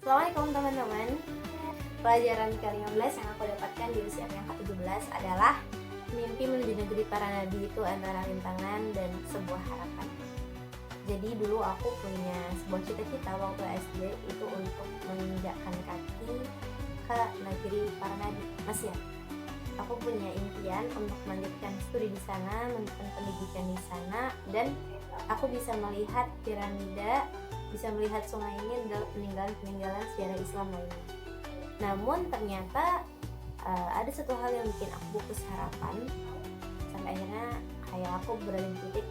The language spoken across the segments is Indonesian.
Assalamualaikum teman-teman. Pelajaran ke-15 yang aku dapatkan di usia yang ke-17 adalah mimpi menuju negeri para nabi itu antara rintangan dan sebuah harapan. Jadi dulu aku punya sebuah cita-cita waktu SD itu untuk menginjakkan kaki ke negeri para nabi. Masih ya? Aku punya impian untuk melanjutkan studi di sana, melanjutkan pendidikan di sana, dan aku bisa melihat piramida, bisa melihat sungai ini adalah peninggalan-peninggalan sejarah Islam lainnya. Namun ternyata ada satu hal yang bikin aku putus harapan, sampai akhirnya kayak aku berada di titik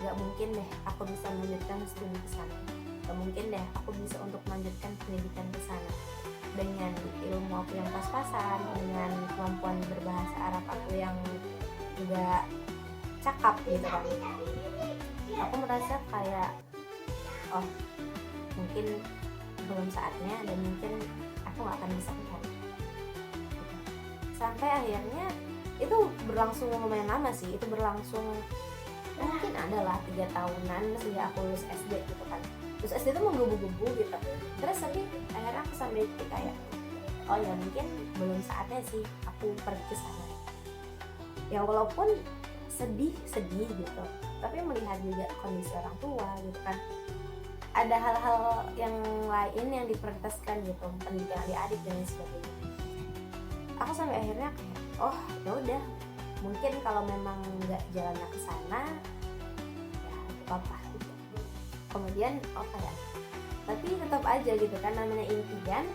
gak mungkin deh aku bisa melanjutkan studi ke sana, gak mungkin deh aku bisa untuk melanjutkan pendidikan ke sana dengan ilmu aku yang pas-pasan, dengan kemampuan berbahasa Arab aku yang juga cakap gitu kan. Aku merasa kayak mungkin belum saatnya dan mungkin aku gak akan bisa ke sana. Sampai akhirnya itu berlangsung lumayan lama sih, itu berlangsung mungkin adalah 3 tahunan sejak aku lulus SD gitu kan. Terus SD itu menggebu-gebu gitu. Terus tapi akhirnya aku sampai titik kayak ya mungkin belum saatnya sih aku pergi ke sana. Ya walaupun sedih gitu, tapi melihat juga kondisi orang tua gitu kan, ada hal-hal yang lain yang diprioritaskan gitu, pendidikan adik-adik dan lain sebagainya. Aku sampai akhirnya kayak ya udah, mungkin kalau memang nggak jalannya ke sana ya itu apa gitu. Kemudian ya tapi tetap aja gitu kan, namanya impian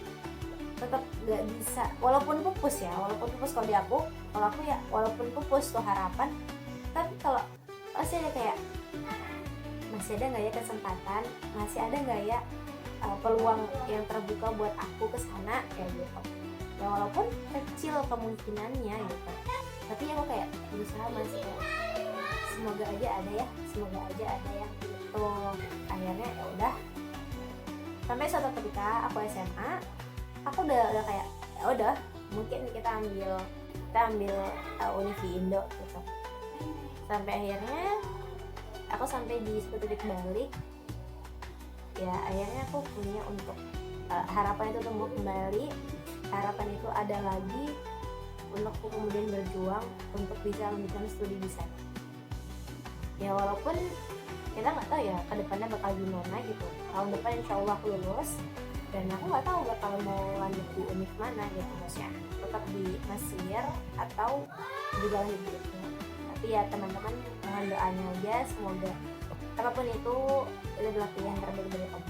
tetap nggak bisa, walaupun pupus kalau aku ya walaupun pupus tuh harapan, tapi kalau masih ada kayak masih ada nggak ya kesempatan, masih ada nggak ya peluang yang terbuka buat aku ke sana kayak gitu. Ya walaupun kecil kemungkinannya gitu, tapi aku kayak berusaha masih kayak semoga aja ada ya gitu. Akhirnya ya udah, sampai suatu ketika aku SMA, aku udah kayak ya udah mungkin kita ambil univ di Indo gitu. Sampai akhirnya aku sampai di satu titik balik, ya akhirnya aku punya untuk harapan itu tumbuh kembali. Harapan itu ada lagi untuk aku kemudian berjuang untuk bisa melanjutkan studi di sana. Ya walaupun kita nggak tahu ya kedepannya bakal gimana gitu. Tahun depan insya Allah aku lulus dan aku nggak tahu bakal mau lanjut di univ mana gitu, maksudnya tetap di Mesir atau juga lanjut di itu. Tapi ya teman-teman mohon doanya aja, semoga apapun itu adalah pilihan terbaik dari kamu.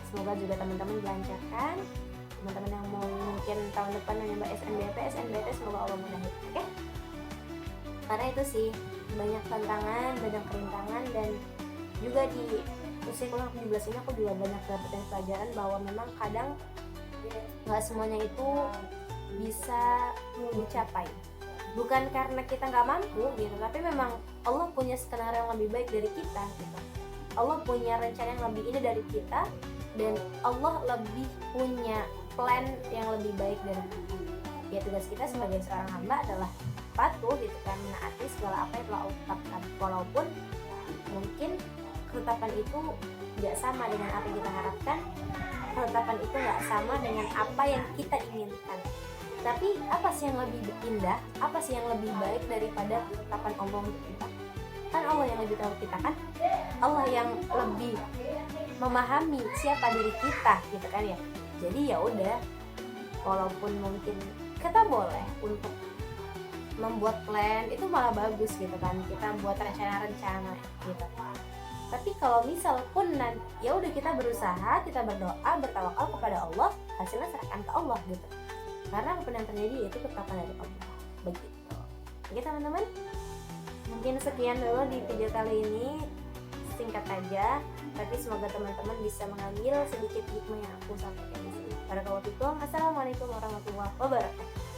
Semoga juga teman-teman dilancarkan. Teman-teman yang mau mungkin tahun depan mencoba SNBT semoga Allah mudahin. Oke? Karena itu sih banyak tantangan, banyak perintangan, dan juga di usia kuliah 17 ini aku juga banyak dapetin pelajaran bahwa memang kadang nggak semuanya itu bisa dicapai. Bukan karena kita nggak mampu gitu, tapi memang Allah punya skenario yang lebih baik dari kita gitu. Allah punya rencana yang lebih ini dari kita, dan Allah lebih punya plan yang lebih baik dari kita. Ya tugas kita sebagai seorang hamba adalah patuh gitu kan, menaati segala apa yang telah Allah tetapkan, walaupun mungkin ketetapan itu nggak sama dengan apa yang kita harapkan, ketetapan itu nggak sama dengan apa yang kita inginkan. Tapi apa sih yang lebih indah, apa sih yang lebih baik daripada ketetapan Allah untuk kita? Kan Allah yang lebih tahu kita kan, Allah yang lebih memahami siapa diri kita gitu kan ya. Jadi ya udah, walaupun mungkin kita boleh untuk membuat plan, itu malah bagus gitu kan, kita buat rencana-rencana gitu. Tapi kalau misal pun ya udah, kita berusaha, kita berdoa, bertawakal kepada Allah, hasilnya serahkan ke Allah gitu. Karena apapun yang terjadi itu ketetapan dari Allah. Begitu. Oke teman-teman, mungkin sekian dulu di video kali ini, singkat aja, tapi semoga teman-teman bisa mengambil sedikit hikmah yang aku sampaikan di sini. Assalamualaikum warahmatullahi wabarakatuh.